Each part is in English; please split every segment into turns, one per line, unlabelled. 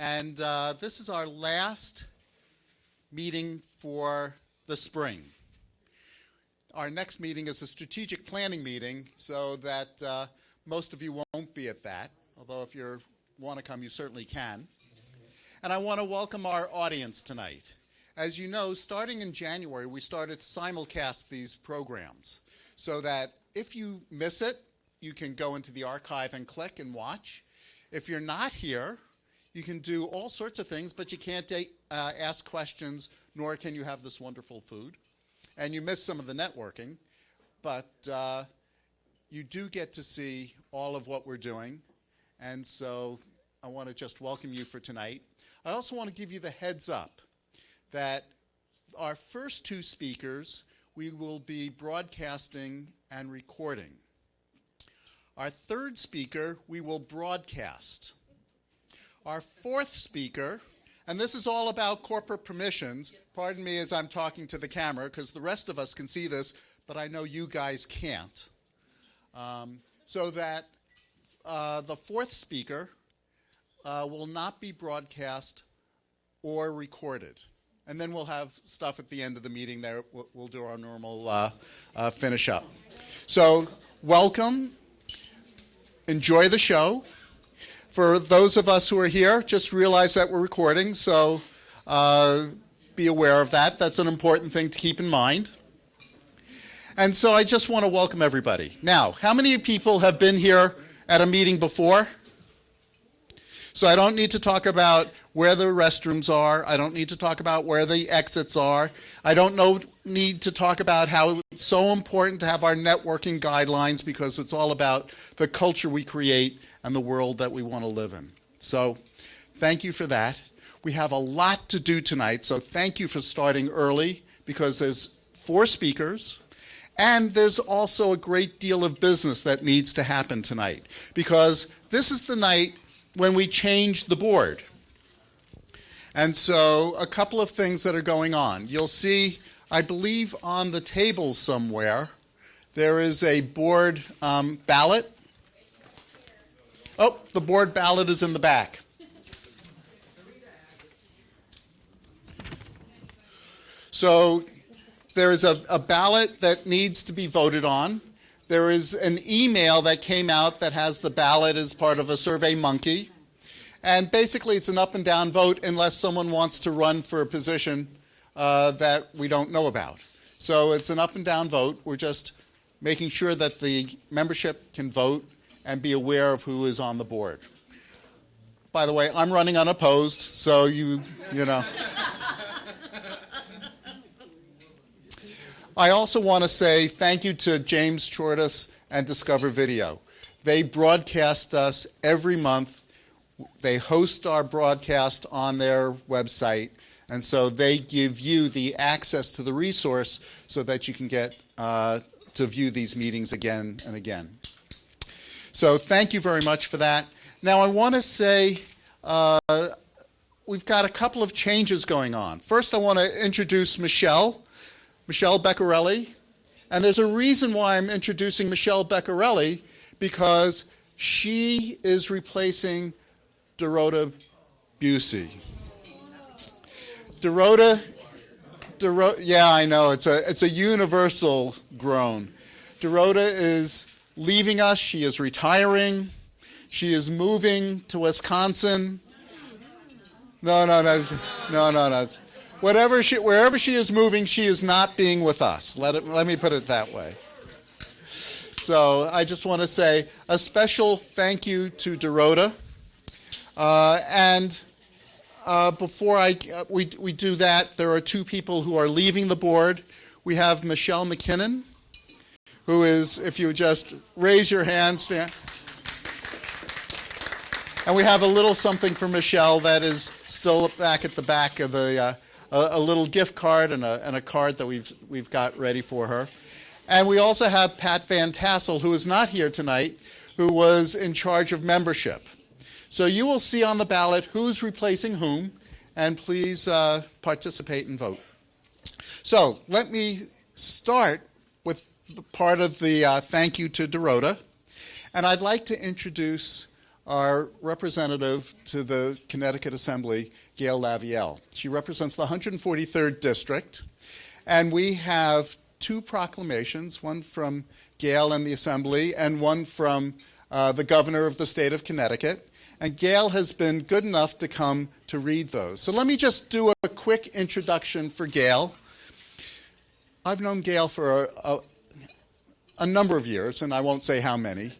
And this is our last meeting for the spring. Our next meeting is a strategic planning meeting, so that most of you won't be at that, although if you want to come, you certainly can. And I want to welcome our audience tonight. As you know, starting in January, we started to simulcast these programs, so that if you miss it, you can go into the archive and click and watch. If you're not here, you can do all sorts of things, but you can't ask questions, nor can you have this wonderful food. And you miss some of the networking, but you do get to see all of what we're doing. And so I want to just welcome you for tonight. I also want to give you the heads up that our first two speakers, we will be broadcasting and recording. Our third speaker, we will broadcast. Our fourth speaker, and this is all about corporate permissions. Pardon me as I'm talking to the camera, because the rest of us can see this, but I know you guys can't. So that the fourth speaker will not be broadcast or recorded. And then we'll have stuff at the end of the meeting there. We'll do our normal finish up. So welcome. Enjoy the show. For those of us who are here, just realize that we're recording, so be aware of that. That's an important thing to keep in mind. And so I just want to welcome everybody. Now, how many people have been here at a meeting before? So I don't need to talk about where the restrooms are. I don't need to talk about where the exits are. I don't need to talk about how it's so important to have our networking guidelines, because it's all about the culture we create and the world that we want to live in. So thank you for that. We have a lot to do tonight, so thank you for starting early, because there's 4 speakers, and there's also a great deal of business that needs to happen tonight, because this is the night when we change the board. And so a couple of things that are going on. You'll see, I believe on the table somewhere, there is a board ballot. Oh, the board ballot is in the back. So there is a ballot that needs to be voted on. There is an email that came out that has the ballot as part of a SurveyMonkey. And basically it's an up and down vote unless someone wants to run for a position that we don't know about. So it's an up and down vote. We're just making sure that the membership can vote and be aware of who is on the board. By the way, I'm running unopposed, so you know. I also want to say thank you to James Chordas and Discover Video. They broadcast us every month. They host our broadcast on their website, and so they give you the access to the resource so that you can get to view these meetings again and again. So thank you very much for that. Now I want to say we've got a couple of changes going on. First, I want to introduce Michelle Beccarelli. And there's a reason why I'm introducing Michelle Beccarelli, because she is replacing Dorota Busey. Dorota, yeah, I know, it's a universal groan. Dorota is leaving us. She is retiring. She is moving to Wisconsin. No. Wherever she is moving, she is not being with us. Let me put it that way. So I just want to say a special thank you to Dorota. Before we do that, there are 2 people who are leaving the board. We have Michelle McKinnon, who is, if you just raise your hand, stand. And we have a little something for Michelle that is still back at the back of the, a little gift card and a card that we've got ready for her. And we also have Pat Van Tassel, who is not here tonight, who was in charge of membership. So you will see on the ballot who's replacing whom, and please participate and vote. So let me start with part of the thank you to Dorota. And I'd like to introduce our representative to the Connecticut Assembly, Gail Lavielle. She represents the 143rd District, and we have two proclamations, one from Gail and the Assembly and one from the governor of the state of Connecticut. And Gail has been good enough to come to read those. So let me just do a quick introduction for Gail. I've known Gail for a number of years, and I won't say how many.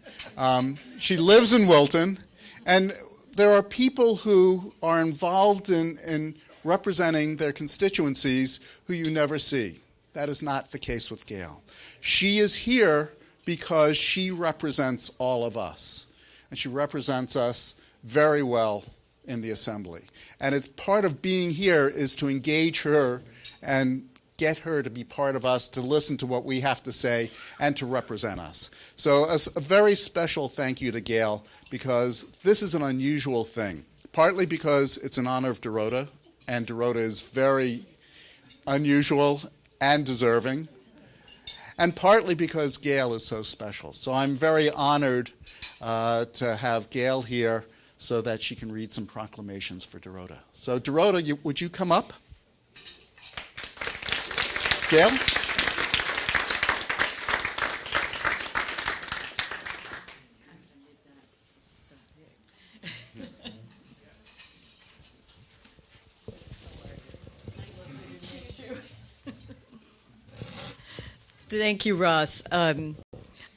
She lives in Wilton, and there are people who are involved in representing their constituencies who you never see. That is not the case with Gail. She is here because she represents all of us, and she represents us very well in the Assembly. And it's part of being here is to engage her and get her to be part of us, to listen to what we have to say, and to represent us. So a very special thank you to Gail, because this is an unusual thing, partly because it's in honor of Dorota, and Dorota is very unusual and deserving, and partly because Gail is so special. So I'm very honored to have Gail here so that she can read some proclamations for Dorota. So Dorota, would you come up? Gail?
Thank you, Ross.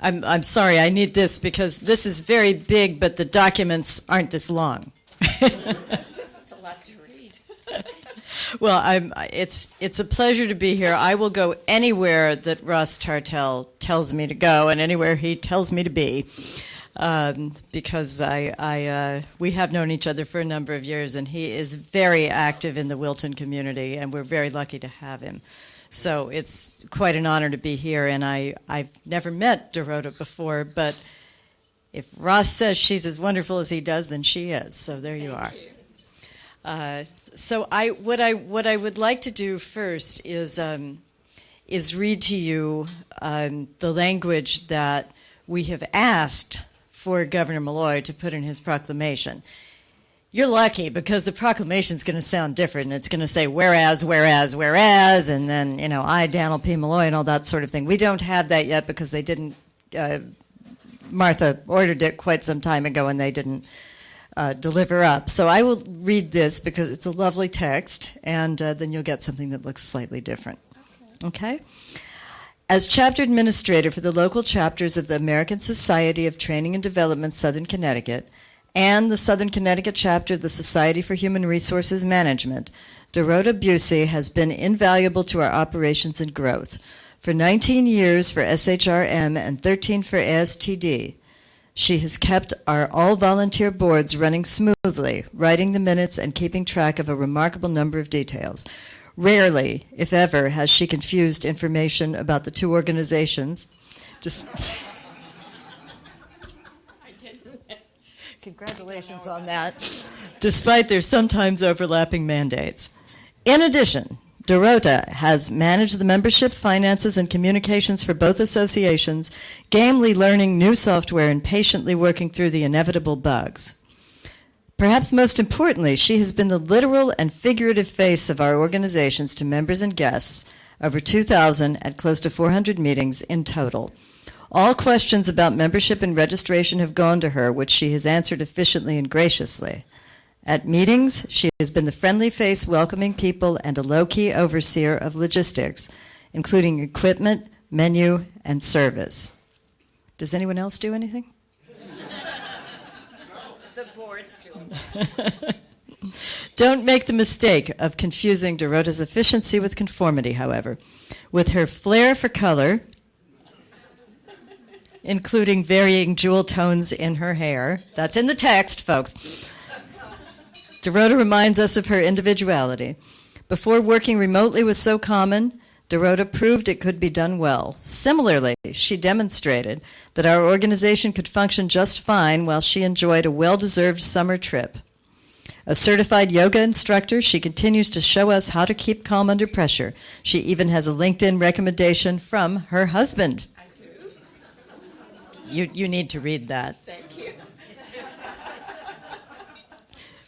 I'm sorry, I need this because this is very big, but the documents aren't this long.
It's a lot to read.
Well, it's a pleasure to be here. I will go anywhere that Ross Tartell tells me to go and anywhere he tells me to be, because we have known each other for a number of years, and he is very active in the Wilton community, and we're very lucky to have him. So it's quite an honor to be here, and I've never met Dorota before, but if Ross says she's as wonderful as he does, then she is. So there you are. So what I would like to do first is read to you the language that we have asked for Governor Malloy to put in his proclamation. You're lucky because the proclamation is going to sound different. And it's going to say whereas, whereas, whereas, and then, you know, I, Daniel P. Malloy, and all that sort of thing. We don't have that yet because they didn't, Martha ordered it quite some time ago and they didn't deliver up. So I will read this because it's a lovely text, and then you'll get something that looks slightly different. Okay? As chapter administrator for the local chapters of the American Society of Training and Development, Southern Connecticut, and the Southern Connecticut chapter of the Society for Human Resources Management, Dorota Busey has been invaluable to our operations and growth. For 19 years for SHRM and 13 for ASTD, she has kept our all-volunteer boards running smoothly, writing the minutes and keeping track of a remarkable number of details. Rarely, if ever, has she confused information about the two organizations. Congratulations on that, despite their sometimes overlapping mandates. In addition, Dorota has managed the membership, finances, and communications for both associations, gamely learning new software and patiently working through the inevitable bugs. Perhaps most importantly, she has been the literal and figurative face of our organizations to members and guests, over 2,000 at close to 400 meetings in total. All questions about membership and registration have gone to her, which she has answered efficiently and graciously. At meetings, she has been the friendly face welcoming people and a low-key overseer of logistics, including equipment, menu, and service. Does anyone else do anything?
The board's doing that.
Don't make the mistake of confusing Dorota's efficiency with conformity, however. With her flair for color, including varying jewel tones in her hair. That's in the text, folks. Dorota reminds us of her individuality. Before working remotely was so common, Dorota proved it could be done well. Similarly, she demonstrated that our organization could function just fine while she enjoyed a well-deserved summer trip. A certified yoga instructor, she continues to show us how to keep calm under pressure. She even has a LinkedIn recommendation from her husband.
I do.
You need to read that.
Thank you.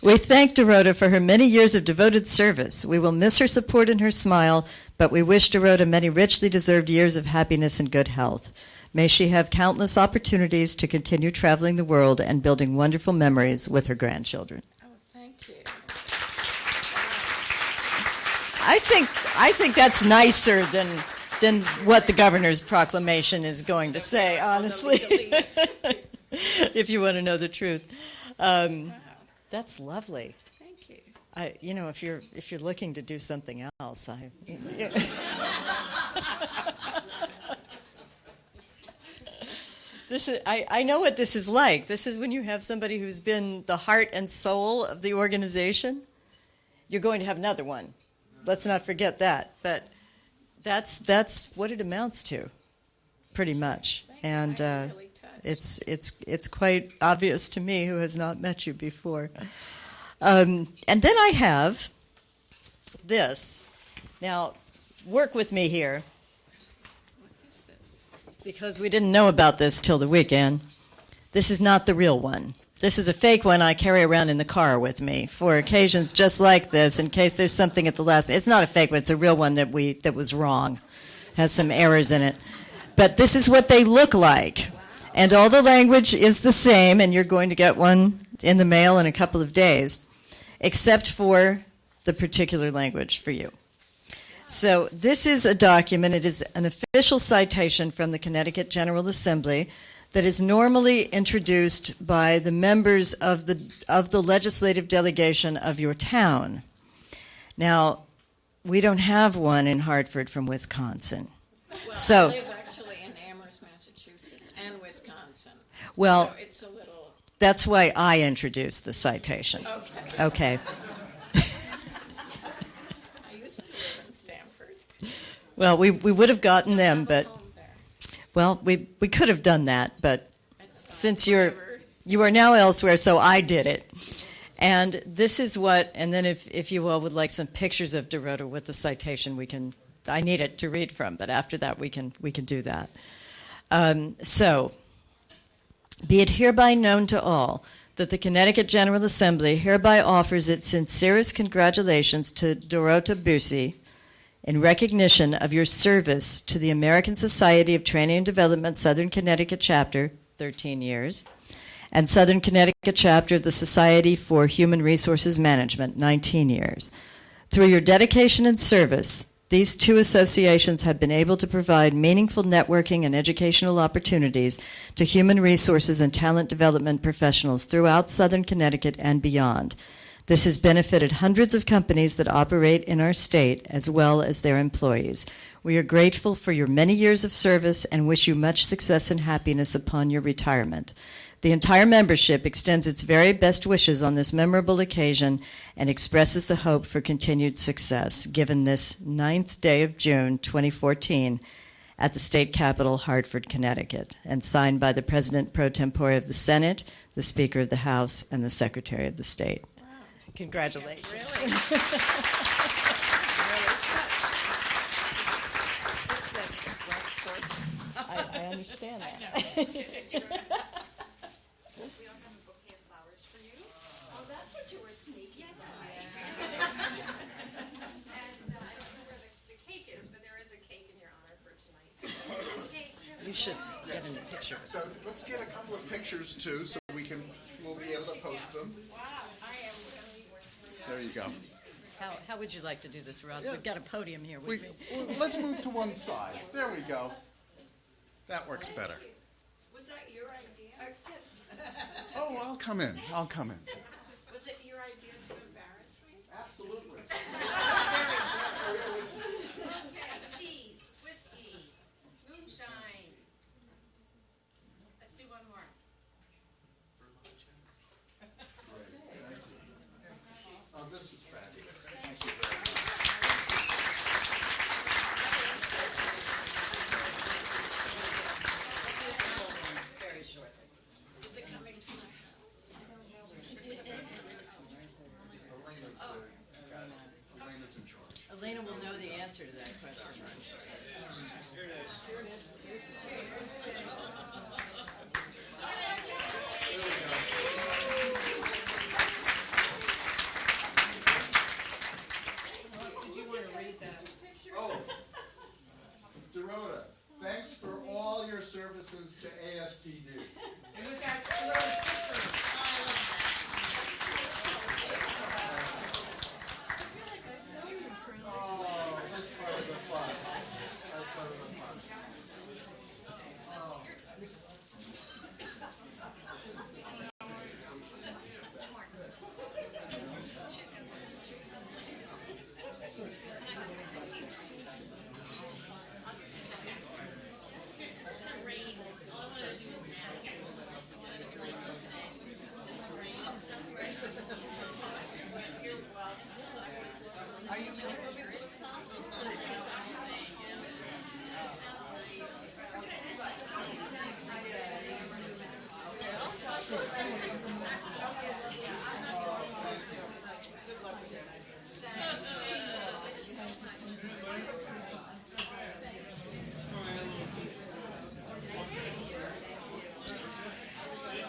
We thank Dorota for her many years of devoted service. We will miss her support and her smile, but we wish Dorota many richly deserved years of happiness and good health. May she have countless opportunities to continue traveling the world and building wonderful memories with her grandchildren.
Oh, thank you.
I think that's nicer than what the governor's proclamation is going to say, honestly, if you want to know the truth. That's lovely.
Thank you.
If you're looking to do something else, I know what this is like. This is when you have somebody who's been the heart and soul of the organization. You're going to have another one. Let's not forget that. But that's what it amounts to, pretty much. And
Really touched.
it's quite obvious to me, who has not met you before. And then I have this. Now, work with me here,
What is this?
because we didn't know about this till the weekend. This is not the real one. This is a fake one I carry around in the car with me for occasions just like this, in case there's something at the last minute. It's not a fake one. It's a real one that was wrong. Has some errors in it. But this is what they look like. And all the language is the same, and you're going to get one in the mail in a couple of days, except for the particular language for you. So this is a document. It is an official citation from the Connecticut General Assembly that is normally introduced by the members of the legislative delegation of your town. Now, we don't have one in Hartford from Wisconsin.
Well,
So-
I live actually in Amherst, Massachusetts, and Wisconsin.
Well,
So it's a little,
that's why I introduced the citation.
okay.
Okay.
I used to live in Stamford.
Well, we would have gotten them,
Have a
but,
home there.
well, we could have done that, but
It's fine,
since
whatever.
you are now elsewhere, so I did it. And this is what, and then if you all would like some pictures of Dorota with the citation, I need it to read from, but after that we can do that. So, be it hereby known to all that the Connecticut General Assembly hereby offers its sincerest congratulations to Dorota Busey in recognition of your service to the American Society of Training and Development Southern Connecticut Chapter, 13 years, and Southern Connecticut Chapter of the Society for Human Resources Management, 19 years. Through your dedication and service, these two associations have been able to provide meaningful networking and educational opportunities to human resources and talent development professionals throughout Southern Connecticut and beyond. This has benefited hundreds of companies that operate in our state, as well as their employees. We are grateful for your many years of service and wish you much success and happiness upon your retirement. The entire membership extends its very best wishes on this memorable occasion and expresses the hope for continued success, given this 9th day of June, 2014, at the state capitol, Hartford, Connecticut, and signed by the President pro tempore of the Senate, the Speaker of the House, and the Secretary of the State.
Wow.
Congratulations.
Really? This says Westport's.
I understand that.
We also have a bouquet of flowers for you.
Oh, that's what you were sneaking by.
And I don't know where the cake is, but there is a cake in your honor for tonight. Okay,
You should get in the picture.
So let's get a couple of pictures too, so we'll be able to post them.
Wow, I am really.
There you go.
How would you like to do this, Ross?
Yeah.
We've got a podium here.
Let's move to one side. There we go. That works better.
Was that your idea?
Oh, I'll come in.
Was it your idea to embarrass me?
Absolutely.
okay, cheese, whiskey, moonshine. Let's do one more.
Oh, this was fabulous.
Is it coming to my house?
Elena's in charge.
Elena will know the answer to that question.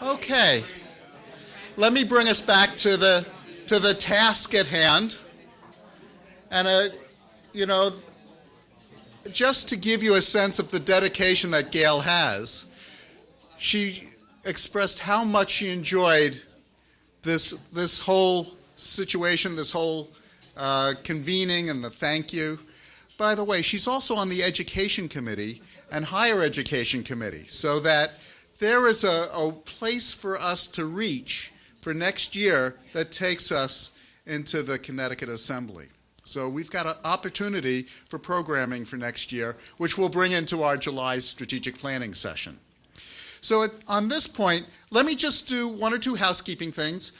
Okay. Let me bring us back to the task at hand. And, just to give you a sense of the dedication that Gail has, she expressed how much she enjoyed this whole situation, this whole convening and the thank you. By the way, she's also on the Education Committee and Higher Education Committee, so that there is a place for us to reach for next year that takes us into the Connecticut Assembly. So we've got an opportunity for programming for next year, which we'll bring into our July strategic planning session. So on this point, let me just do one or two housekeeping things.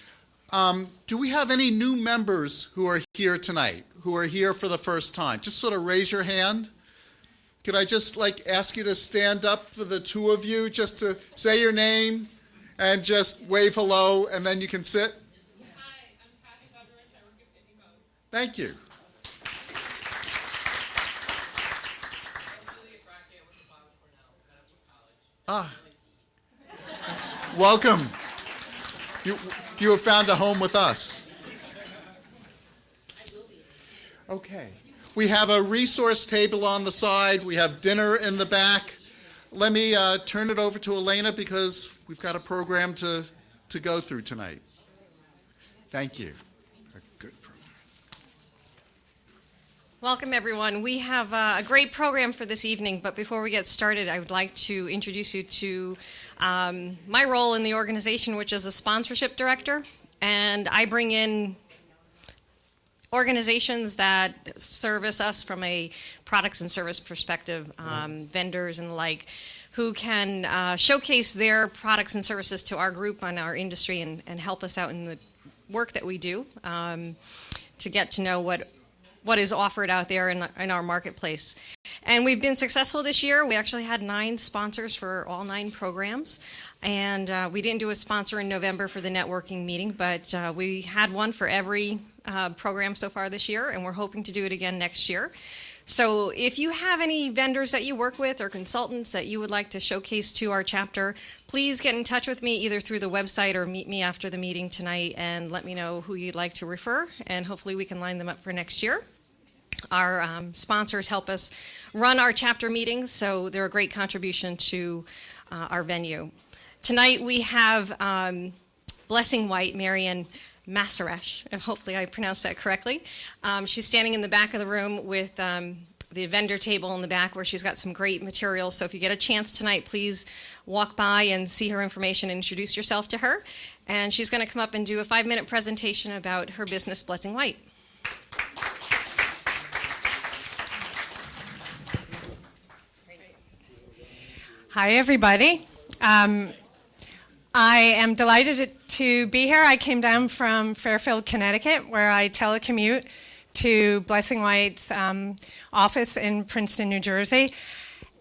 Do we have any new members who are here tonight, who are here for the first time? Just sort of raise your hand. Could I just ask you to stand up for the two of you, just to say your name and just wave hello, and then you can sit?
Hi, I'm Kathy Budrich. I work at Pitney Bowes.
Thank you. Welcome. You have found a home with us. Okay. We have a resource table on the side. We have dinner in the back. Let me turn it over to Elena because we've got a program to go through tonight. Thank you. A good program.
Welcome, everyone. We have a great program for this evening, but before we get started, I would like to introduce you to my role in the organization, which is the sponsorship director. And I bring in organizations that service us from a products and service perspective, vendors and the like, who can showcase their products and services to our group on our industry and help us out in the work that we do to get to know what is offered out there in our marketplace. And we've been successful this year. We actually had 9 sponsors for all 9 programs. And we didn't do a sponsor in November for the networking meeting, but we had one for every program so far this year, and we're hoping to do it again next year. So if you have any vendors that you work with or consultants that you would like to showcase to our chapter, please get in touch with me either through the website or meet me after the meeting tonight and let me know who you'd like to refer, and hopefully we can line them up for next year. Our sponsors help us run our chapter meetings, so they're a great contribution to our venue. Tonight we have Blessing White, Marian Masaresh, and hopefully I pronounced that correctly. She's standing in the back of the room with the vendor table in the back where she's got some great materials. So if you get a chance tonight, please walk by and see her information and introduce yourself to her. And she's going to come up and do a 5-minute presentation about her business, Blessing White.
Hi, everybody. I am delighted to be here. I came down from Fairfield, Connecticut, where I telecommute to Blessing White's office in Princeton, New Jersey.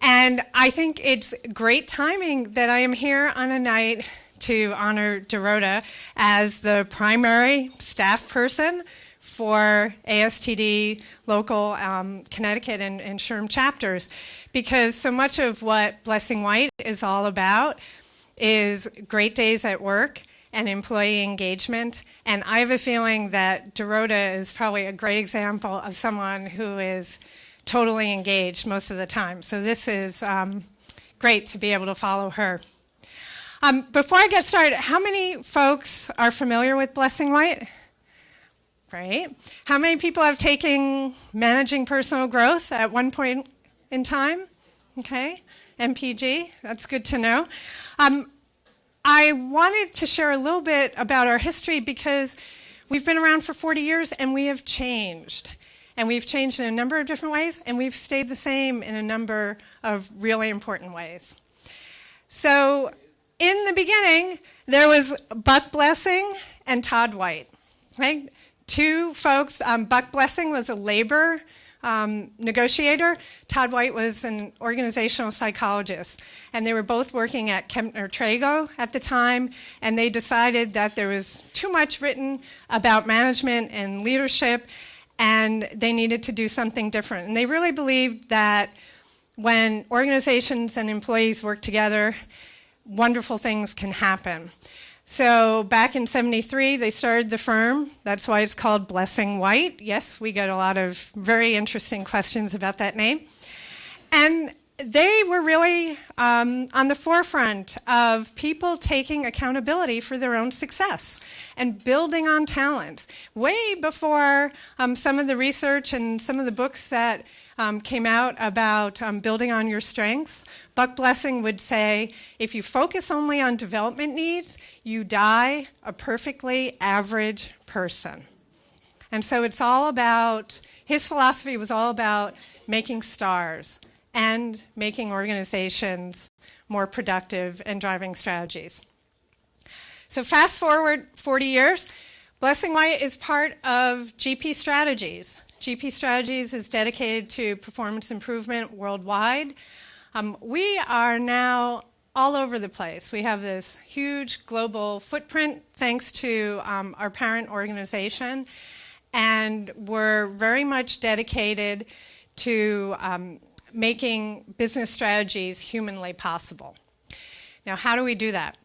And I think it's great timing that I am here on a night to honor Dorota as the primary staff person for ASTD local Connecticut and SHRM chapters, because so much of what Blessing White is all about is great days at work and employee engagement. And I have a feeling that Dorota is probably a great example of someone who is totally engaged most of the time. So this is great to be able to follow her. Before I get started, how many folks are familiar with Blessing White? Right. How many people have taken Managing Personal Growth at one point in time? Okay. MPG, that's good to know. I wanted to share a little bit about our history because we've been around for 40 years and we have changed. And we've changed in a number of different ways, and we've stayed the same in a number of really important ways. So in the beginning, there was Buck Blessing and Todd White, right? Two folks. Buck Blessing was a labor negotiator. Todd White was an organizational psychologist. And they were both working at Kempner Trago at the time, and they decided that there was too much written about management and leadership, and they needed to do something different. And they really believed that when organizations and employees work together, wonderful things can happen. So back in '73, they started the firm. That's why it's called Blessing White. Yes, we get a lot of very interesting questions about that name. And they were really on the forefront of people taking accountability for their own success and building on talents. Way before some of the research and some of the books that came out about building on your strengths, Buck Blessing would say, if you focus only on development needs, you die a perfectly average person. And so it's all about, his philosophy was all about making stars and making organizations more productive and driving strategies. So fast forward 40 years, Blessing White is part of GP Strategies. GP Strategies is dedicated to performance improvement worldwide. We are now all over the place. We have this huge global footprint thanks to our parent organization, and we're very much dedicated to making business strategies humanly possible. Now, how do we do that?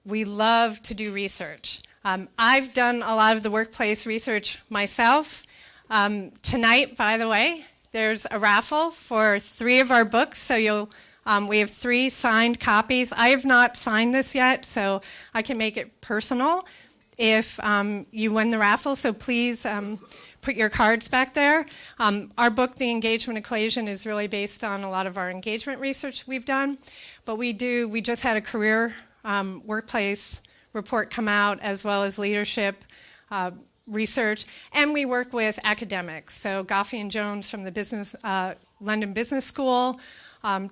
We love to do research. I've done a lot of the workplace research myself. Tonight, by the way, there's a raffle for 3 of our books, so we have 3 signed copies. I have not signed this yet, so I can make it personal if you win the raffle, so please put your cards back there. Our book, The Engagement Equation, is really based on a lot of our engagement research we've done, but we just had a career workplace report come out, as well as leadership research, and we work with academics. So Goffey and Jones from the London Business School,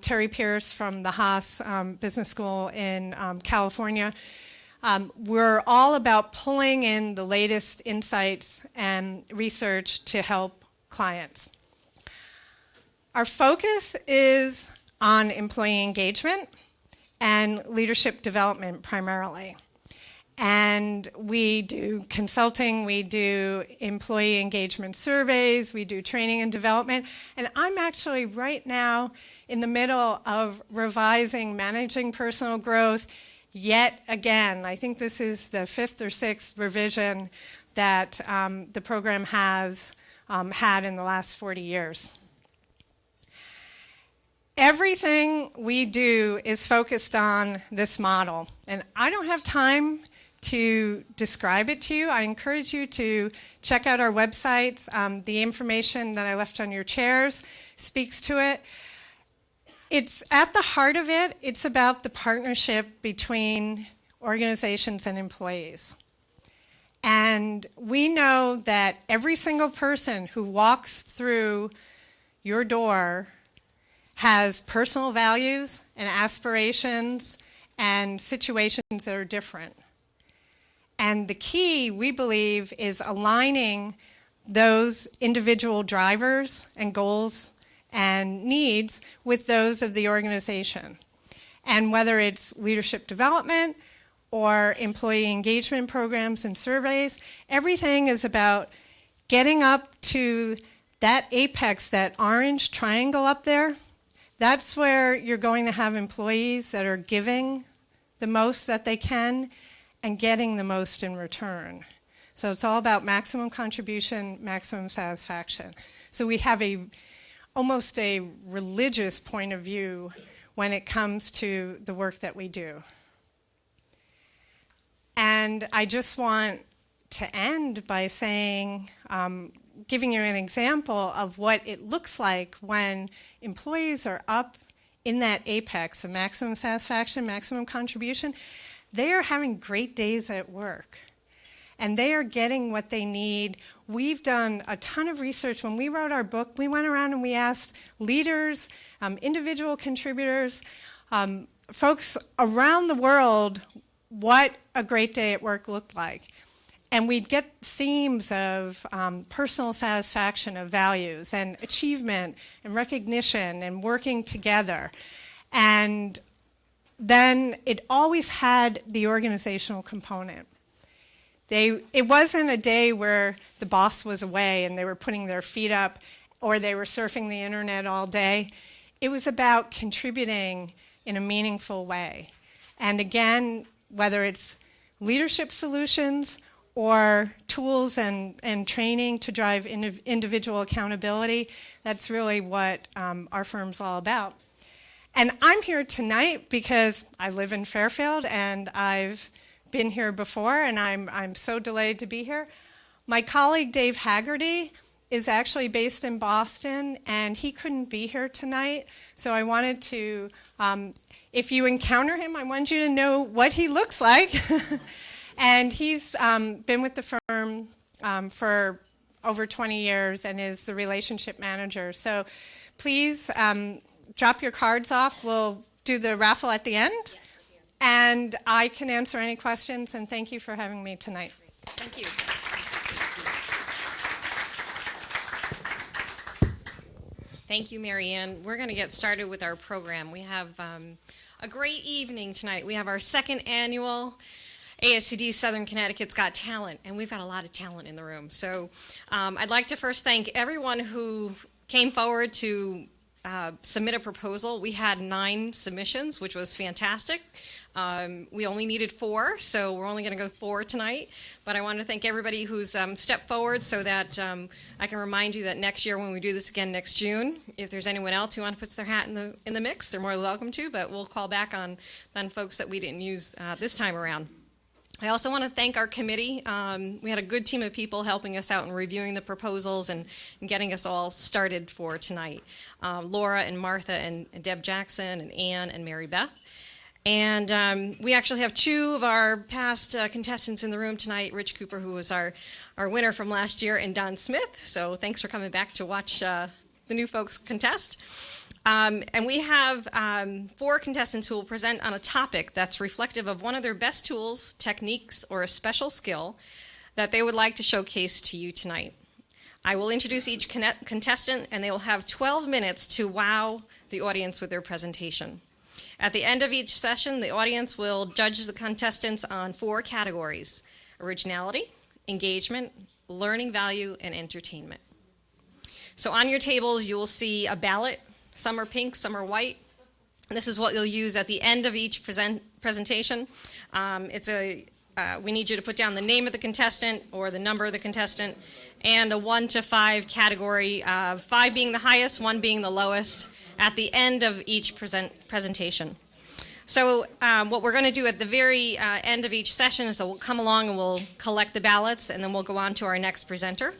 Terry Pierce from the Haas Business School in California. We're all about pulling in the latest insights and research to help clients. Our focus is on employee engagement and leadership development primarily. And we do consulting, we do employee engagement surveys, we do training and development. And I'm actually right now in the middle of revising Managing Personal Growth yet again. I think this is the 5th or 6th revision that the program has had in the last 40 years. Everything we do is focused on this model. And I don't have time to describe it to you. I encourage you to check out our websites. The information that I left on your chairs speaks to it. It's at the heart of it, it's about the partnership between organizations and employees. And we know that every single person who walks through your door has personal values and aspirations and situations that are different. And the key, we believe, is aligning those individual drivers and goals and needs with those of the organization. And whether it's leadership development or employee engagement programs and surveys, everything is about getting up to that apex, that orange triangle up there. That's where you're going to have employees that are giving the most that they can and getting the most in return. So it's all about maximum contribution, maximum satisfaction. So we have almost a religious point of view when it comes to the work that we do. And I just want to end by saying, giving you an example of what it looks like when employees are up in that apex of maximum satisfaction, maximum contribution. They are having great days at work, and they are getting what they need. We've done a ton of research. When we wrote our book, we went around and we asked leaders, individual contributors, folks around the world what a great day at work looked like. And we'd get themes of personal satisfaction, of values, and achievement, and recognition, and working together. And then it always had the organizational component. It wasn't a day where the boss was away and they were putting their feet up or they were surfing the internet all day. It was about contributing in a meaningful way. And again, whether it's leadership solutions or tools and training to drive individual accountability, that's really what our firm's all about. And I'm here tonight because I live in Fairfield and I've been here before, and I'm so delighted to be here. My colleague Dave Haggerty is actually based in Boston, and he couldn't be here tonight, so I wanted to, if you encounter him, I want you to know what he looks like. And he's been with the firm for over 20 years and is the relationship manager. So please drop your cards off. We'll do the raffle at the end. And I can answer any questions, and thank you for having me tonight.
Thank you. Thank you, Mary Ann. We're going to get started with our program. We have a great evening tonight. We have our second annual ASTD Southern Connecticut's Got Talent, and we've got a lot of talent in the room. So I'd like to first thank everyone who came forward to submit a proposal. We had 9 submissions, which was fantastic. We only needed 4, so we're only going to go 4 tonight. But I want to thank everybody who's stepped forward so that I can remind you that next year when we do this again next June, if there's anyone else who wants to put their hat in the mix, they're more than welcome to, but we'll call back on folks that we didn't use this time around. I also want to thank our committee. We had a good team of people helping us out in reviewing the proposals and getting us all started for tonight. Laura and Martha and Deb Jackson and Ann and Mary Beth. And we actually have 2 of our past contestants in the room tonight, Rich Cooper, who was our winner from last year, and Don Smith. So thanks for coming back to watch the new folks contest. And we have 4 contestants who will present on a topic that's reflective of one of their best tools, techniques, or a special skill that they would like to showcase to you tonight. I will introduce each contestant, and they will have 12 minutes to wow the audience with their presentation. At the end of each session, the audience will judge the contestants on 4 categories: originality, engagement, learning value, and entertainment. So on your tables, you will see a ballot. Some are pink, some are white. And this is what you'll use at the end of each presentation. We need you to put down the name of the contestant or the number of the contestant, and a 1 to 5 category, 5 being the highest, 1 being the lowest, at the end of each presentation. So what we're going to do at the very end of each session is that we'll come along and we'll collect the ballots, and then we'll go on to our next presenter.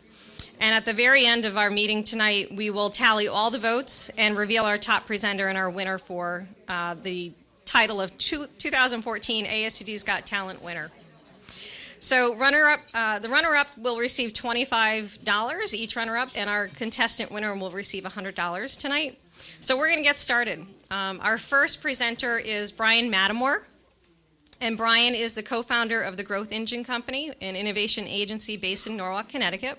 And at the very end of our meeting tonight, we will tally all the votes and reveal our top presenter and our winner for the title of 2014 ASTD's Got Talent winner. So the runner-up will receive $25, each runner-up, and our contestant winner will receive $100 tonight. So we're going to get started. Our first presenter is Brian Matamore. And Brian is the co-founder of the Growth Engine Company, an innovation agency based in Norwalk, Connecticut.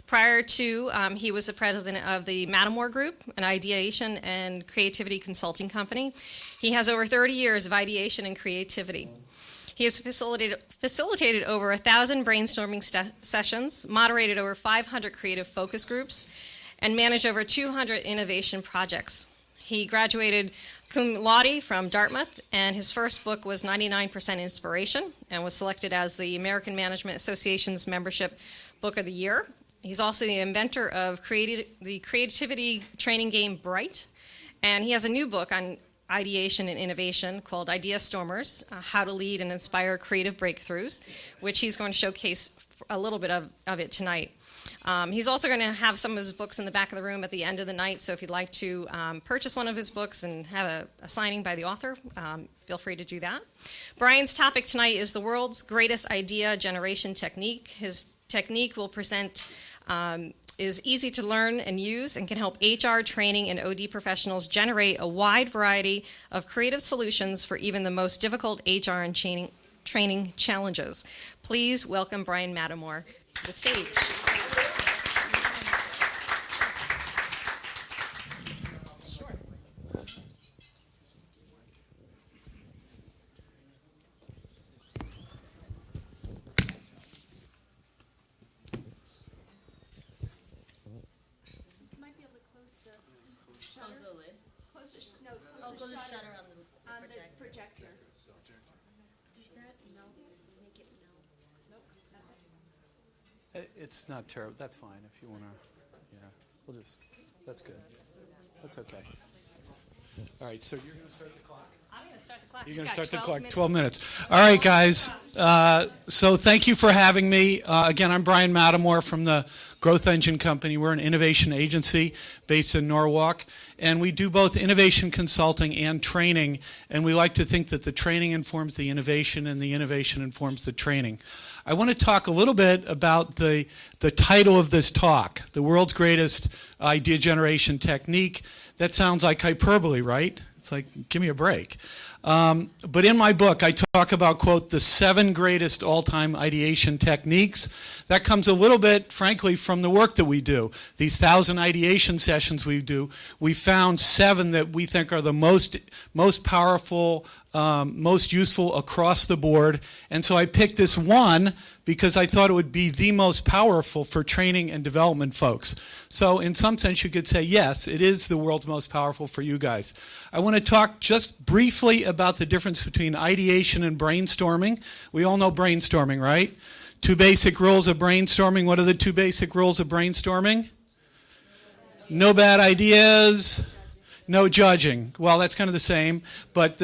Prior to, he was the president of the Matamore Group, an ideation and creativity consulting company. He has over 30 years of ideation and creativity. He has facilitated over 1,000 brainstorming sessions, moderated over 500 creative focus groups, and managed over 200 innovation projects. He graduated cum laude from Dartmouth, and his first book was 99% Inspiration, and was selected as the American Management Association's Membership Book of the Year. He's also the inventor of the creativity training game Bright, and he has a new book on ideation and innovation called Idea Stormers, How to Lead and Inspire Creative Breakthroughs, which he's going to showcase a little bit of it tonight. He's also going to have some of his books in the back of the room at the end of the night, so if you'd like to purchase one of his books and have a signing by the author, feel free to do that. Brian's topic tonight is the world's greatest idea generation technique. His technique will present is easy to learn and use and can help HR, training, and OD professionals generate a wide variety of creative solutions for even the most difficult HR and training challenges. Please welcome Brian Matamore to the stage.
Close the lid. Close the shutter on the projector. It's not terrible. That's fine if you want to. Yeah, we'll just. That's good. That's okay. All right, so you're going to start the clock.
I'm going to start the clock.
You're going to start the clock. 12 minutes. All right, guys. So thank you for having me. Again, I'm Brian Mattamore from the Growth Engine Company. We're an innovation agency based in Norwalk, and we do both innovation consulting and training, and we like to think that the training informs the innovation and the innovation informs the training. I want to talk a little bit about the title of this talk, the world's greatest idea generation technique. That sounds like hyperbole, right? It's like, give me a break. But in my book, I talk about, quote, the 7 greatest all-time ideation techniques. That comes a little bit, frankly, from the work that we do. These 1,000 ideation sessions we do, we found 7 that we think are the most powerful, most useful across the board. And so I picked this one because I thought it would be the most powerful for training and development folks. So in some sense, you could say, yes, it is the world's most powerful for you guys. I want to talk just briefly about the difference between ideation and brainstorming. We all know brainstorming, right? 2 basic rules of brainstorming. What are the 2 basic rules of brainstorming? No bad ideas, no judging. Well, that's kind of the same, but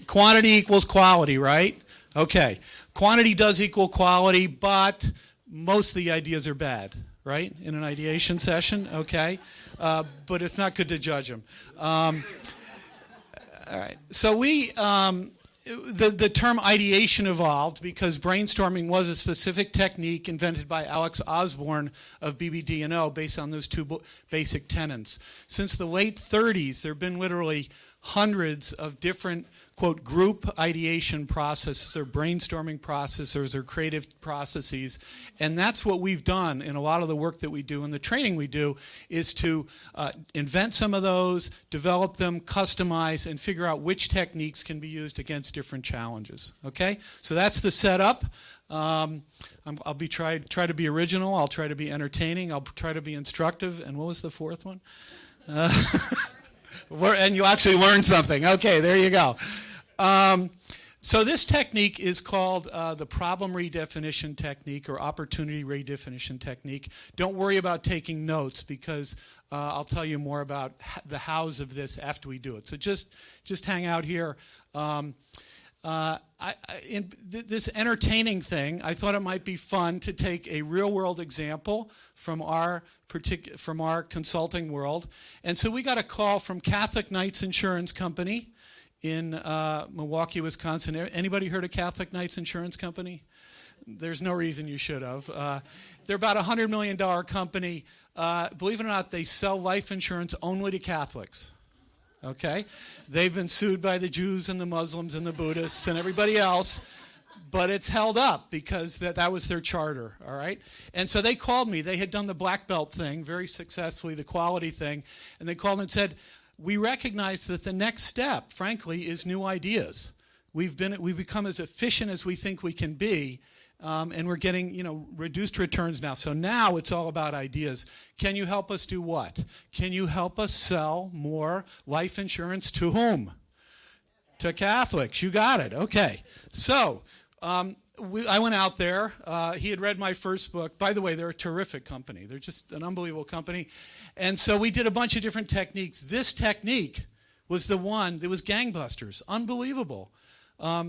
quantity equals quality, right? Okay. Quantity does equal quality, but most of the ideas are bad, right? In an ideation session, okay? But it's not good to judge them. All right. So the term ideation evolved because brainstorming was a specific technique invented by Alex Osborne of BBD&O based on those 2 basic tenets. Since the late 30s, there have been literally hundreds of different, quote, group ideation processes or brainstorming processes or creative processes. And that's what we've done in a lot of the work that we do and the training we do is to invent some of those, develop them, customize, and figure out which techniques can be used against different challenges. Okay? So that's the setup. I'll try to be original. I'll try to be entertaining. I'll try to be instructive. And what was the 4th one? And you actually learned something. Okay, there you go. So this technique is called the problem redefinition technique or opportunity redefinition technique. Don't worry about taking notes because I'll tell you more about the hows of this after we do it. So just hang out here. In this entertaining thing, I thought it might be fun to take a real-world example from our consulting world. And so we got a call from Catholic Knights Insurance Company in Milwaukee, Wisconsin. Anybody heard of Catholic Knights Insurance Company? There's no reason you should have. They're about a $100 million company. Believe it or not, they sell life insurance only to Catholics. Okay? They've been sued by the Jews and the Muslims and the Buddhists and everybody else, but it's held up because that was their charter, all right? And so they called me. They had done the black belt thing very successfully, the quality thing, and they called and said, we recognize that the next step, frankly, is new ideas. We've become as efficient as we think we can be, and we're getting, reduced returns now. So now it's all about ideas. Can you help us do what? Can you help us sell more life insurance to whom? To Catholics. You got it. Okay. So I went out there. He had read my first book. By the way, they're a terrific company. They're just an unbelievable company. And so we did a bunch of different techniques. This technique was the one that was gangbusters. Unbelievable. I'll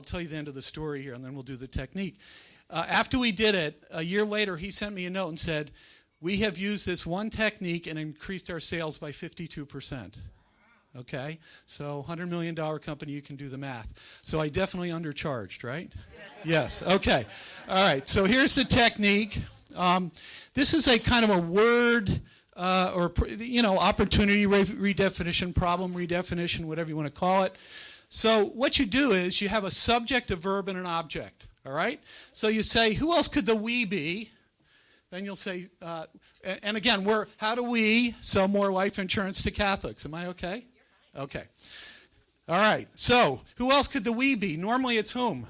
tell you the end of the story here, and then we'll do the technique. After we did it, a year later, he sent me a note and said, we have used this one technique and increased our sales by 52%. Okay? So $100 million company, you can do the math. So I definitely undercharged, right? Yes. Okay. All right. So here's the technique. This is a kind of a word opportunity redefinition, problem redefinition, whatever you want to call it. So what you do is you have a subject, a verb, and an object, all right? So you say, who else could the we be? Then you'll say, and again, how do we sell more life insurance to Catholics? Am I okay? Okay. All right. So who else could the we be? Normally it's whom?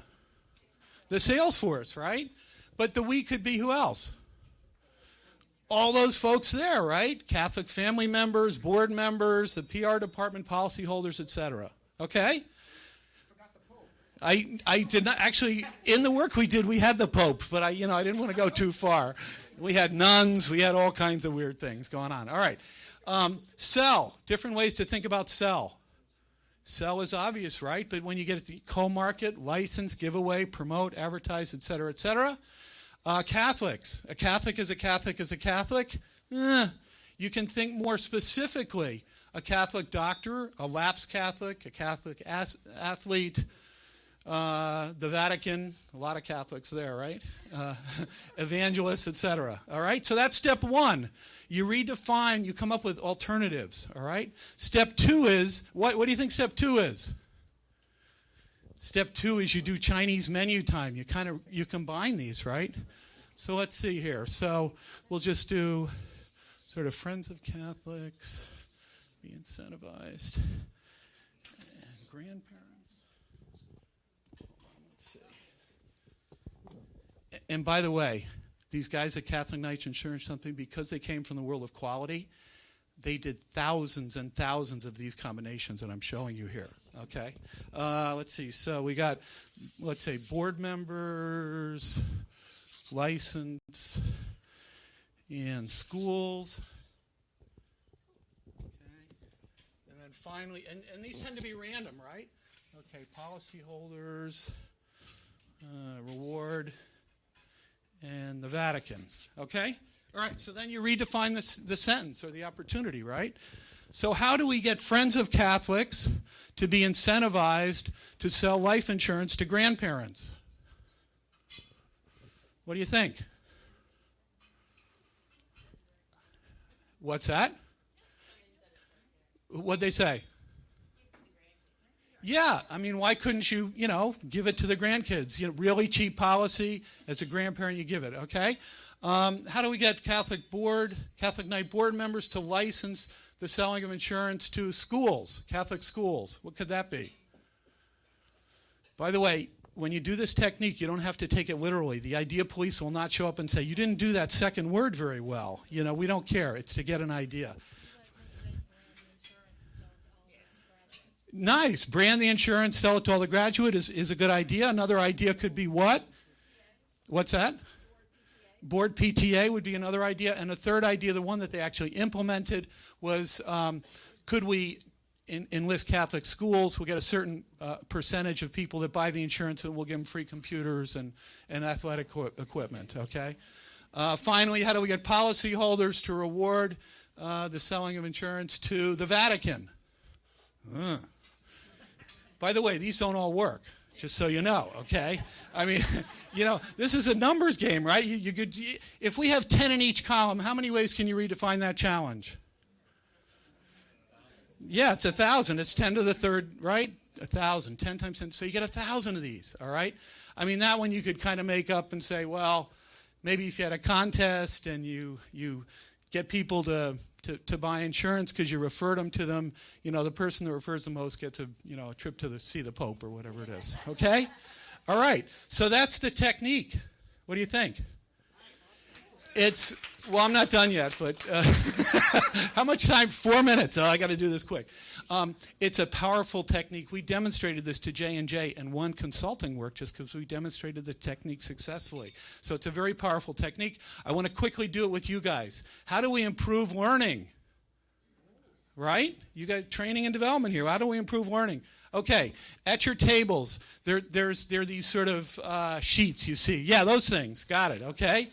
The sales force, right? But the we could be who else? All those folks there, right? Catholic family members, board members, the PR department, policyholders, etc. Okay? I did not actually, in the work we did, we had the Pope, but I didn't want to go too far. We had nuns, we had all kinds of weird things going on. All right. Sell, different ways to think about sell. Sell is obvious, right? But when you get at the co-market, license, giveaway, promote, advertise, et cetera, et cetera. Catholics. A Catholic is a Catholic is a Catholic. You can think more specifically. A Catholic doctor, a lapsed Catholic, a Catholic athlete, the Vatican, a lot of Catholics there, right? Evangelists, etc. All right, so that's step one. You redefine, you come up with alternatives, all right? Step two is, what do you think step two is? Step two is you do Chinese menu time. You combine these, right? So let's see here. So we'll just do sort of friends of Catholics, be incentivized, and grandparents. Let's see. And by the way, these guys at Catholic Knights Insurance Company, because they came from the world of quality, they did thousands and thousands of these combinations that I'm showing you here. Okay, let's see. So we got, let's say, board members, license, and schools. Okay, and then finally, and these tend to be random, right? Okay, policyholders, reward, and the Vatican. Okay. All right, so then you redefine the sentence or the opportunity, right? So how do we get friends of Catholics to be incentivized to sell life insurance to grandparents? What do you think? What's that? What'd they say? Yeah, I mean, why couldn't you, give it to the grandkids? Really cheap policy. As a grandparent, you give it, okay? How do we get Catholic Knight board members to license the selling of insurance to schools, Catholic schools? What could that be? By the way, when you do this technique, you don't have to take it literally. The idea police will not show up and say, you didn't do that second word very well. We don't care. It's to get an idea. Nice. Brand the insurance, sell it to all the graduates is a good idea. Another idea could be what? What's that? Board PTA would be another idea. And a third idea, the one that they actually implemented, was could we enlist Catholic schools? We'll get a certain percentage of people that buy the insurance, and we'll give them free computers and athletic equipment, okay? Finally, how do we get policyholders to reward the selling of insurance to the Vatican? By the way, these don't all work, just so you know, okay? I mean, this is a numbers game, right? If we have 10 in each column, how many ways can you redefine that challenge? Yeah, it's 1,000. It's 10 to the third, right? 1,000, 10 times 10. So you get 1,000 of these, all right? I mean, that one you could kind of make up and say, well, maybe if you had a contest and you get people to buy insurance because you referred them to them, the person that refers the most gets a trip to see the Pope or whatever it is. Okay? All right. So that's the technique. What do you think? Well, I'm not done yet, but how much time? 4 minutes. Oh, I got to do this quick. It's a powerful technique. We demonstrated this to J&J and won consulting work just because we demonstrated the technique successfully. So it's a very powerful technique. I want to quickly do it with you guys. How do we improve learning? Right? You guys, training and development here. How do we improve learning? Okay, at your tables, there are these sort of sheets you see. Yeah, those things. Got it, okay?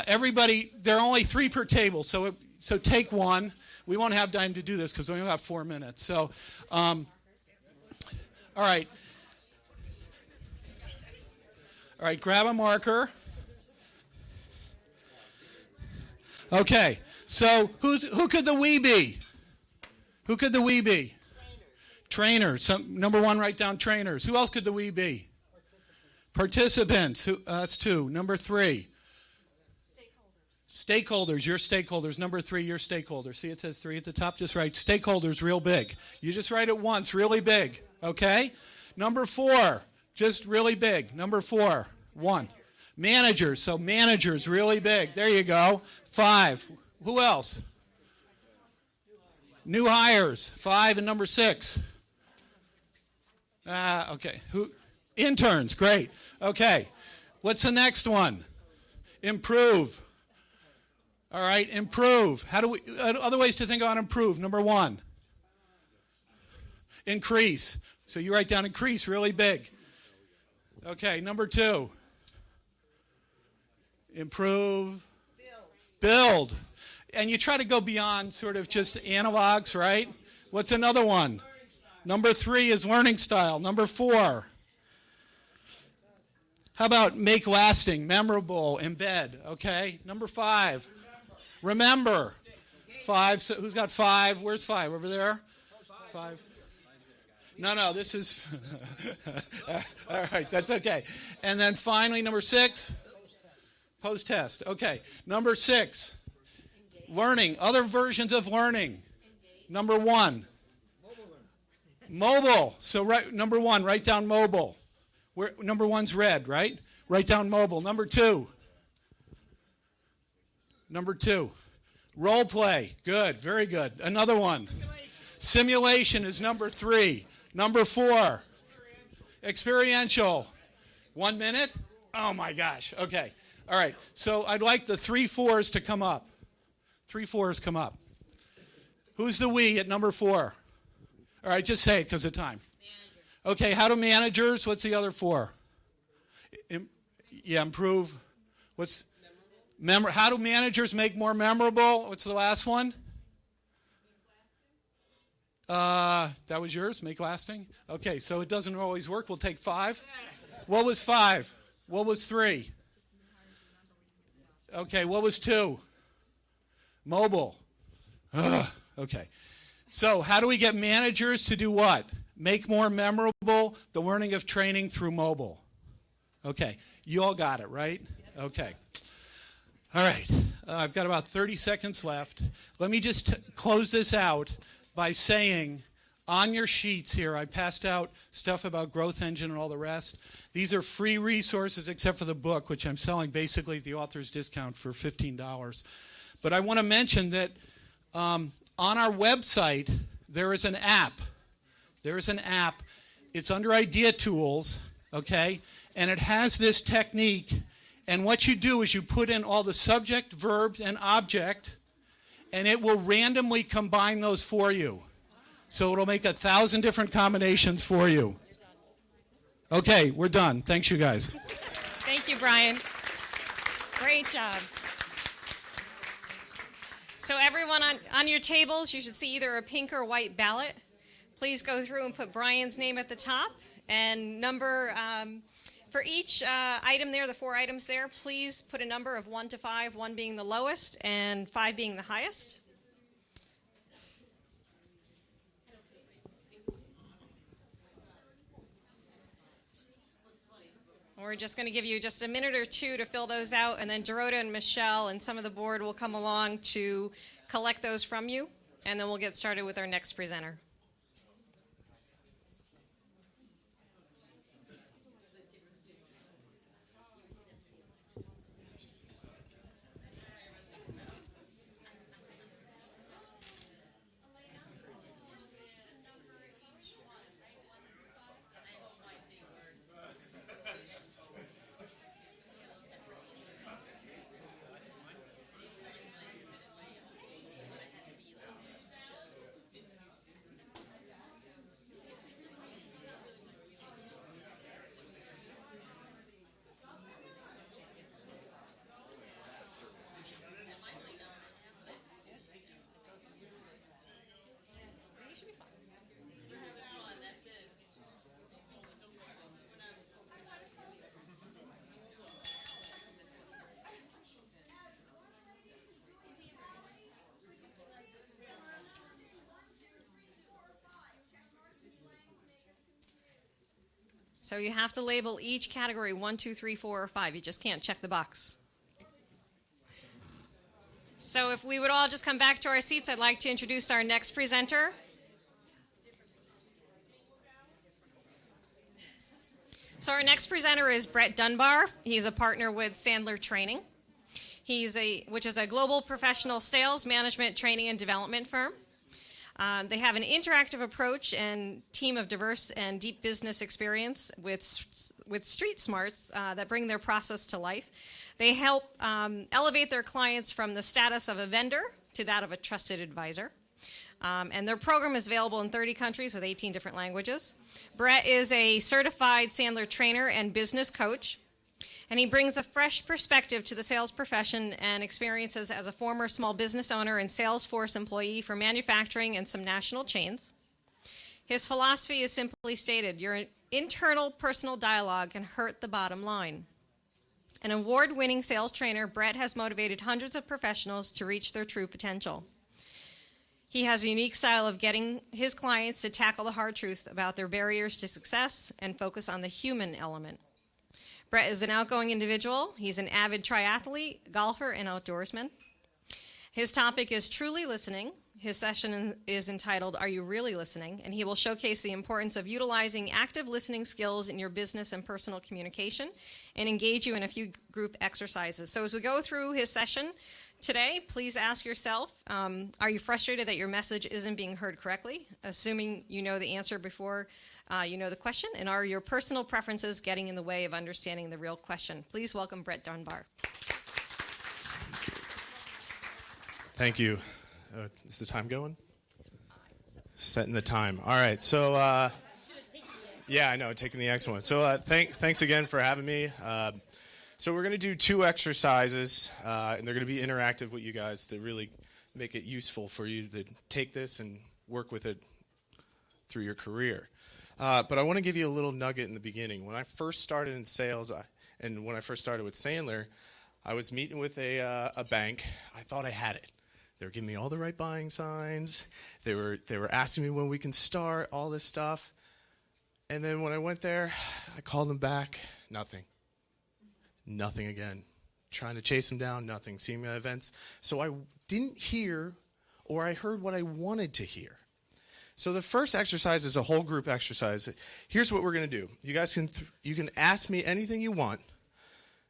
Everybody, there are only 3 per table, so take one. We won't have time to do this because we only have 4 minutes. So, all right. All right, grab a marker. Okay, so who could the we be? Who could the we be? Trainers. Number 1, write down trainers. Who else could the we be? Participants. That's 2. Number 3. Stakeholders, your stakeholders. Number 3, your stakeholders. See, it says 3 at the top. Just write stakeholders real big. You just write it once, really big. Okay? Number 4, just really big. Number 4, 1. Managers. So managers, really big. There you go. 5. Who else? New hires. 5 and number 6. Okay. Interns, great. Okay. What's the next one? Improve. All right, improve. How do we, other ways to think about improve. Number one, increase. So you write down increase really big. Okay, number two, improve. Build. And you try to go beyond sort of just analogs, right? What's another one? Number three is learning style. Number four, how about make lasting, memorable, embed, okay? Number five, remember. Five, so who's got five? Where's five? Over there? Five. No, this is, all right, that's okay. And then finally, number six, post-test. Okay, number six, learning, other versions of learning. Number one, mobile. So number one, write down mobile. Number one's red, right? Write down mobile. Number two, role play. Good, very good. Another one. Simulation is number three. Number four, experiential. 1 minute? Oh my gosh. Okay. All right. So I'd like the 3 4s to come up. 3 4s come up. Who's the we at number 4? All right, just say it because of time. Okay, how do managers, what's the other 4? Improve. What's how do managers make more memorable? What's the last one? That was yours, make lasting? Okay, so it doesn't always work. We'll take 5. What was 5? What was 3? Okay, what was 2? Mobile. Okay. So how do we get managers to do what? Make more memorable the learning of training through mobile. Okay. You all got it, right? Okay. All right. I've got about 30 seconds left. Let me just close this out by saying on your sheets here, I passed out stuff about Growth Engine and all the rest. These are free resources except for the book, which I'm selling basically at the author's discount for $15. But I want to mention that on our website, there is an app. There is an app. It's under Idea Tools, okay? And it has this technique. And what you do is you put in all the subject, verbs, and object, and it will randomly combine those for you. So it'll make 1,000 different combinations for you. Okay, we're done. Thanks, you guys.
Thank you, Brian. Great job. So everyone on your tables, you should see either a pink or white ballot. Please go through and put Brian's name at the top and number for each item there, the 4 items there, please put a number of 1 to 5, 1 being the lowest and 5 being the highest. We're just going to give you just a minute or 2 to fill those out, and then Dorota and Michelle and some of the board will come along to collect those from you, and then we'll get started with our next presenter. So you have to label each category 1, 2, 3, 4, or 5. You just can't check the box. So if we would all just come back to our seats, I'd like to introduce our next presenter. So our next presenter is Brett Dunbar. He's a partner with Sandler Training. Which is a global professional sales, management, training, and development firm. They have an interactive approach and team of diverse and deep business experience with street smarts that bring their process to life. They help elevate their clients from the status of a vendor to that of a trusted advisor. And their program is available in 30 countries with 18 different languages. Brett is a certified Sandler trainer and business coach. And he brings a fresh perspective to the sales profession and experiences as a former small business owner and Salesforce employee for manufacturing and some national chains. His philosophy is simply stated: your internal personal dialogue can hurt the bottom line. An award-winning sales trainer, Brett has motivated hundreds of professionals to reach their true potential. He has a unique style of getting his clients to tackle the hard truth about their barriers to success and focus on the human element. Brett is an outgoing individual. He's an avid triathlete, golfer, and outdoorsman. His topic is truly listening. His session is entitled, Are You Really Listening? And he will showcase the importance of utilizing active listening skills in your business and personal communication and engage you in a few group exercises. So as we go through his session today, please ask yourself, are you frustrated that your message isn't being heard correctly, assuming you know the answer before you know the question? And are your personal preferences getting in the way of understanding the real question? Please welcome Brett Dunbar.
Thank you. Is the time going? Setting the time. All right. So, yeah, I know, taking the excellent. So, thanks again for having me. So we're going to do 2 exercises, and they're going to be interactive with you guys to really make it useful for you to take this and work with it through your career. But I want to give you a little nugget in the beginning. When I first started in sales, and when I first started with Sandler, I was meeting with a bank. I thought I had it. They were giving me all the right buying signs. They were asking me when we can start, all this stuff. And then when I went there, I called them back. Nothing. Nothing again. Trying to chase them down, nothing. Seeing me at events. So I didn't hear, or I heard what I wanted to hear. So the first exercise is a whole group exercise. Here's what we're going to do. You guys you can ask me anything you want,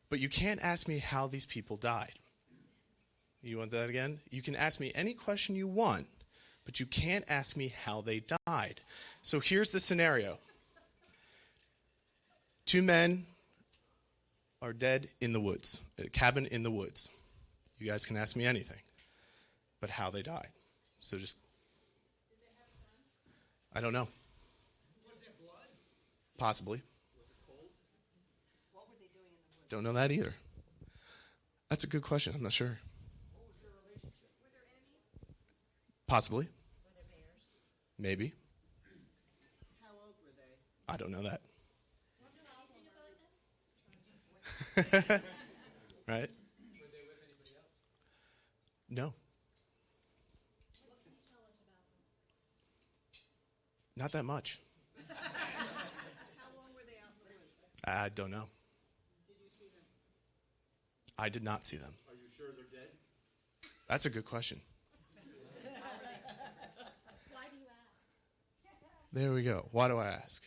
but you can't ask me how these people died. You want that again? You can ask me any question you want, but you can't ask me how they died. So here's the scenario. 2 men are dead in the woods, a cabin in the woods. You guys can ask me anything, but how they died. So just, I don't know.
Was there blood?
Possibly.
Was it cold?
What were they doing in the woods?
Don't know that either. That's a good question. I'm not sure.
What was their relationship?
Were there enemies?
Possibly.
Were there bears?
Maybe.
How old were they?
I don't know that. Right?
Were they with anybody else?
No.
What can you tell us about them?
Not that much.
How long were they out in the woods?
I don't know.
Did you see them?
I did not see them.
Are you sure they're dead?
That's a good question.
Why do you ask?
There we go. Why do I ask?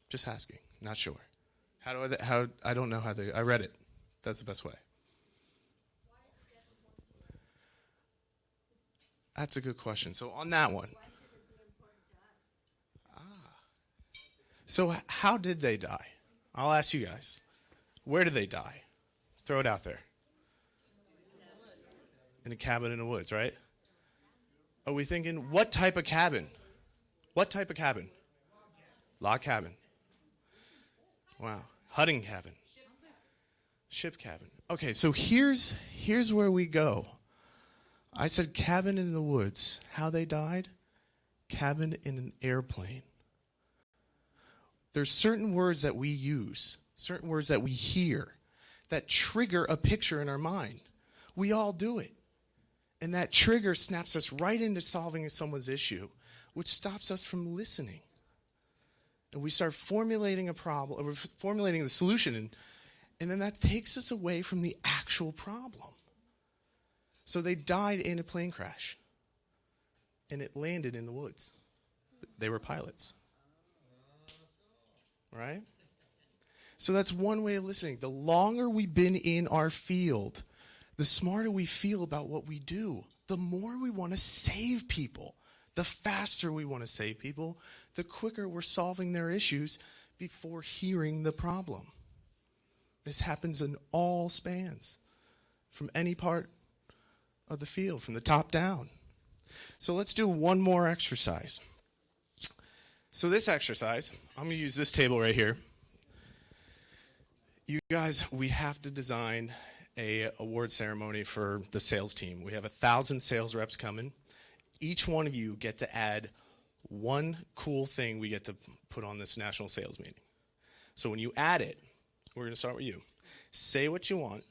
Just asking. Not sure. I don't know how they, I read it. That's the best way.
Why is death important to you?
That's a good question. So on that one.
Why should it be important to us?
So how did they die? I'll ask you guys. Where did they die? Throw it out there. In a cabin in the woods, right? Are we thinking, what type of cabin? What type of cabin? Log cabin. Wow. Hutting cabin. Ship cabin. Okay, so here's where we go. I said cabin in the woods. How they died? Cabin in an airplane. There's certain words that we use, certain words that we hear, that trigger a picture in our mind. We all do it. And that trigger snaps us right into solving someone's issue, which stops us from listening. And we start formulating a problem, or formulating the solution, and then that takes us away from the actual problem. So they died in a plane crash, and it landed in the woods. They were pilots. Right? So that's one way of listening. The longer we've been in our field, the smarter we feel about what we do, the more we want to save people, The faster we want to save people, the quicker we're solving their issues before hearing the problem. This happens in all spans, from any part of the field, from the top down. So let's do one more exercise. So this exercise, I'm going to use this table right here. You guys, we have to design a award ceremony for the sales team. We have 1,000 sales reps coming. Each one of you get to add one cool thing we get to put on this national sales meeting. So when you add it, we're going to start with you. Say what you want,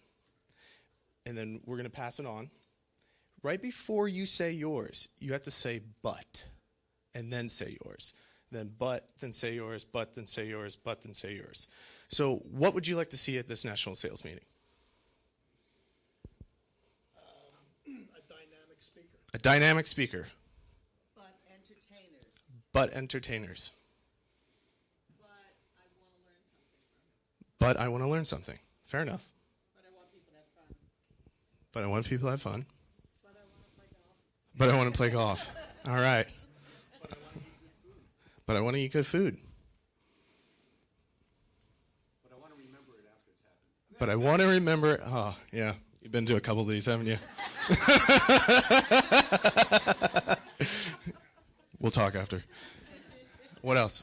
and then we're going to pass it on. Right before you say yours, you have to say but, and then say yours. Then but, then say yours, but, then say yours, but, then say yours. So what would you like to see at this national sales meeting?
A dynamic speaker.
A dynamic speaker.
But entertainers.
But entertainers.
But
But
I want to learn something from it.
I want to learn something. Fair enough.
But I want people to have fun.
But I want people to have fun.
But I want to play golf.
But I want to play golf. All right. But I want to eat good food.
But I want to remember it after it's happened.
But I want to remember it. Oh, yeah. You've been to a couple of these, haven't you? We'll talk after. What else?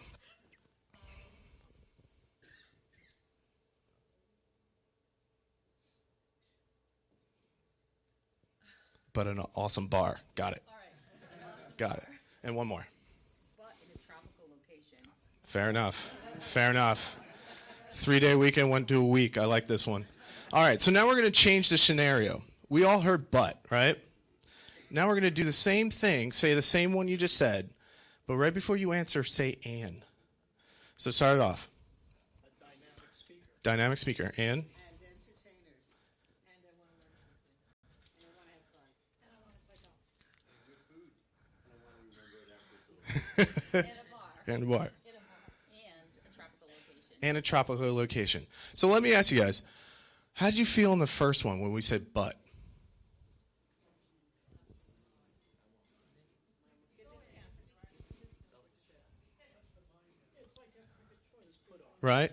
But an awesome bar. Got it. Got it. And one more.
But in a tropical location.
Fair enough. Fair enough. 3-day weekend went to a week. I like this one. All right, so now we're going to change the scenario. We all heard but, right? Now we're going to do the same thing, say the same one you just said, but right before you answer, say and. So start it off.
A dynamic speaker.
Dynamic speaker. And?
And entertainers. And I want to learn something. And I want to have fun. And I want to play golf.
Good food. And I want to remember it after it's over.
And a bar.
And a bar.
And a bar. And a tropical location.
And a tropical location. So let me ask you guys, how did you feel in the first one when we said but? Right?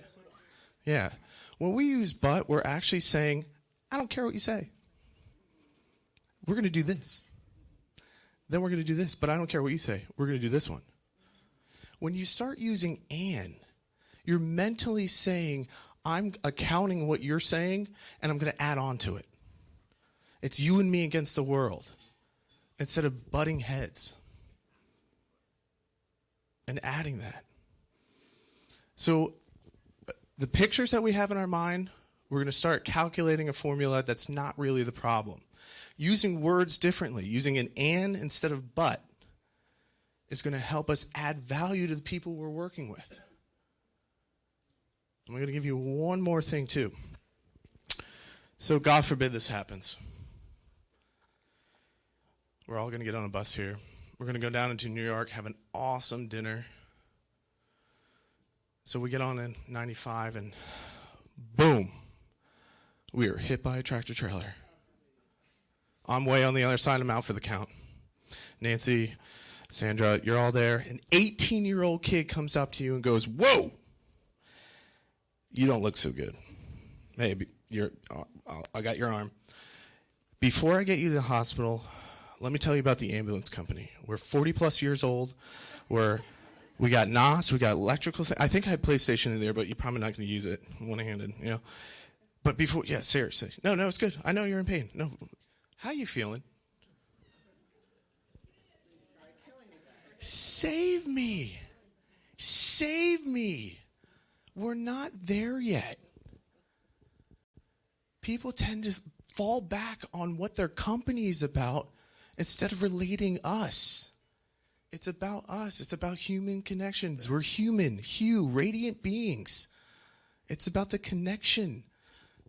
Yeah. When we use but, we're actually saying, I don't care what you say. We're going to do this. Then we're going to do this, but I don't care what you say. We're going to do this one. When you start using and, you're mentally saying, I'm accounting what you're saying, and I'm going to add on to it. It's you and me against the world, instead of butting heads and adding that. So the pictures that we have in our mind, we're going to start calculating a formula that's not really the problem. Using words differently, using an and instead of but, is going to help us add value to the people we're working with. I'm going to give you one more thing, too. So God forbid this happens. We're all going to get on a bus here. We're going to go down into New York, have an awesome dinner. So we get on in 95, and boom, we are hit by a tractor trailer. I'm way on the other side. I'm out for the count. Nancy, Sandra, you're all there. An 18-year-old kid comes up to you and goes, whoa, you don't look so good. Hey, I got your arm. Before I get you to the hospital, let me tell you about the ambulance company. We're 40-plus years old. We got NOS, we got electrical. I think I had PlayStation in there, but you're probably not going to use it one-handed, you know. But before, yeah, seriously. No, it's good. I know you're in pain. No, how you feeling? Save me. Save me. We're not there yet. People tend to fall back on what their company is about instead of relating us. It's about us. It's about human connections. We're human, radiant beings. It's about the connection.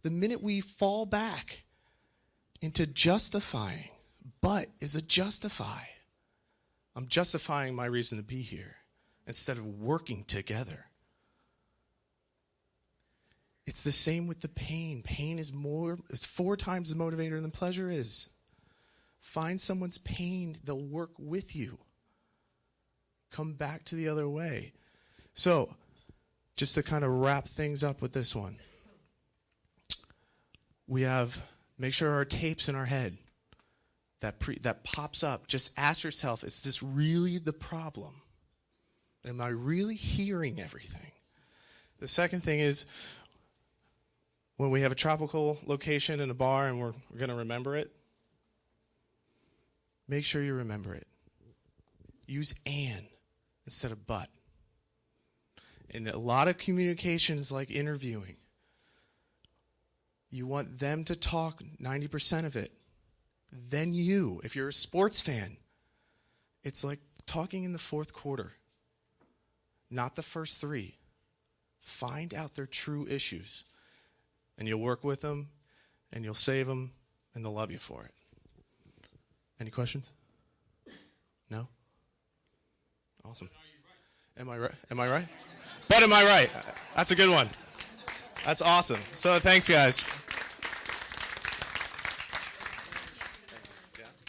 The minute we fall back into justifying, but is a justify. I'm justifying my reason to be here instead of working together. It's the same with the pain. Pain is it's 4 times the motivator than pleasure is. Find someone's pain, they'll work with you. come back to the other way. So, just to kind of wrap things up with this one, we have, make sure our tape's in our head. That pops up. Just ask yourself, is this really the problem? Am I really hearing everything? The second thing is, when we have a tropical location in a bar and we're going to remember it, make sure you remember it. Use "and" instead of "but." And a lot of communication is like interviewing. You want them to talk 90% of it. Then you, if you're a sports fan, it's like talking in the fourth quarter, not the first three. Find out their true issues, and you'll work with them, and you'll save them, and they'll love you for it. Any questions? No? Awesome. Am I right? Am I right? But am I right? That's a good one. That's awesome. So thanks, guys.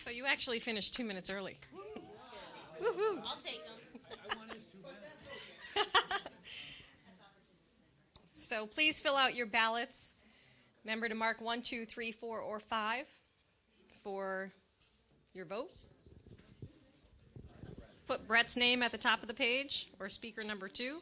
So you actually finished 2 minutes early. Woohoo!
I'll take them.
So please fill out your ballots. Remember to mark 1, 2, 3, 4, or 5 for your vote. Put Brett's name at the top of the page, or speaker number 2.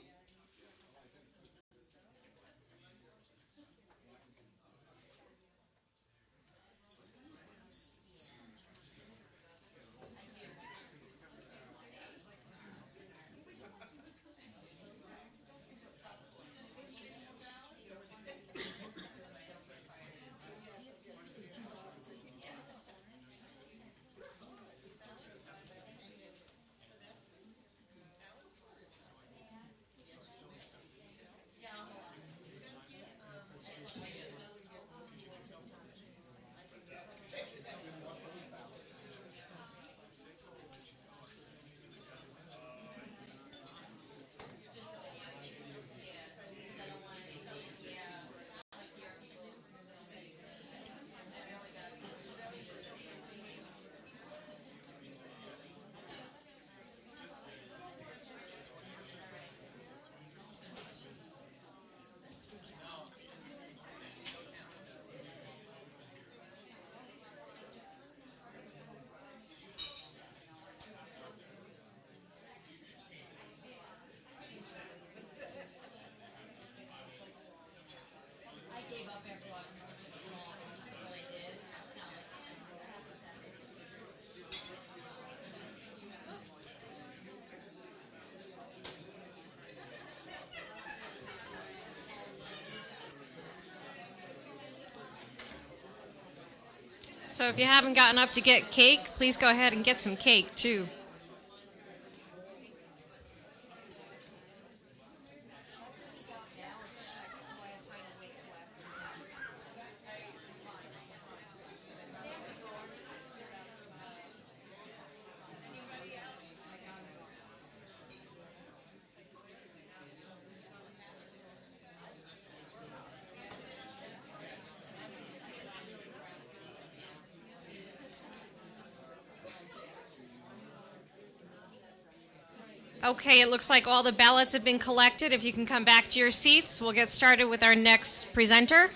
So if you haven't gotten up to get cake, please go ahead and get some cake too. Okay, it looks like all the ballots have been collected. If you can come back to your seats, we'll get started with our next presenter.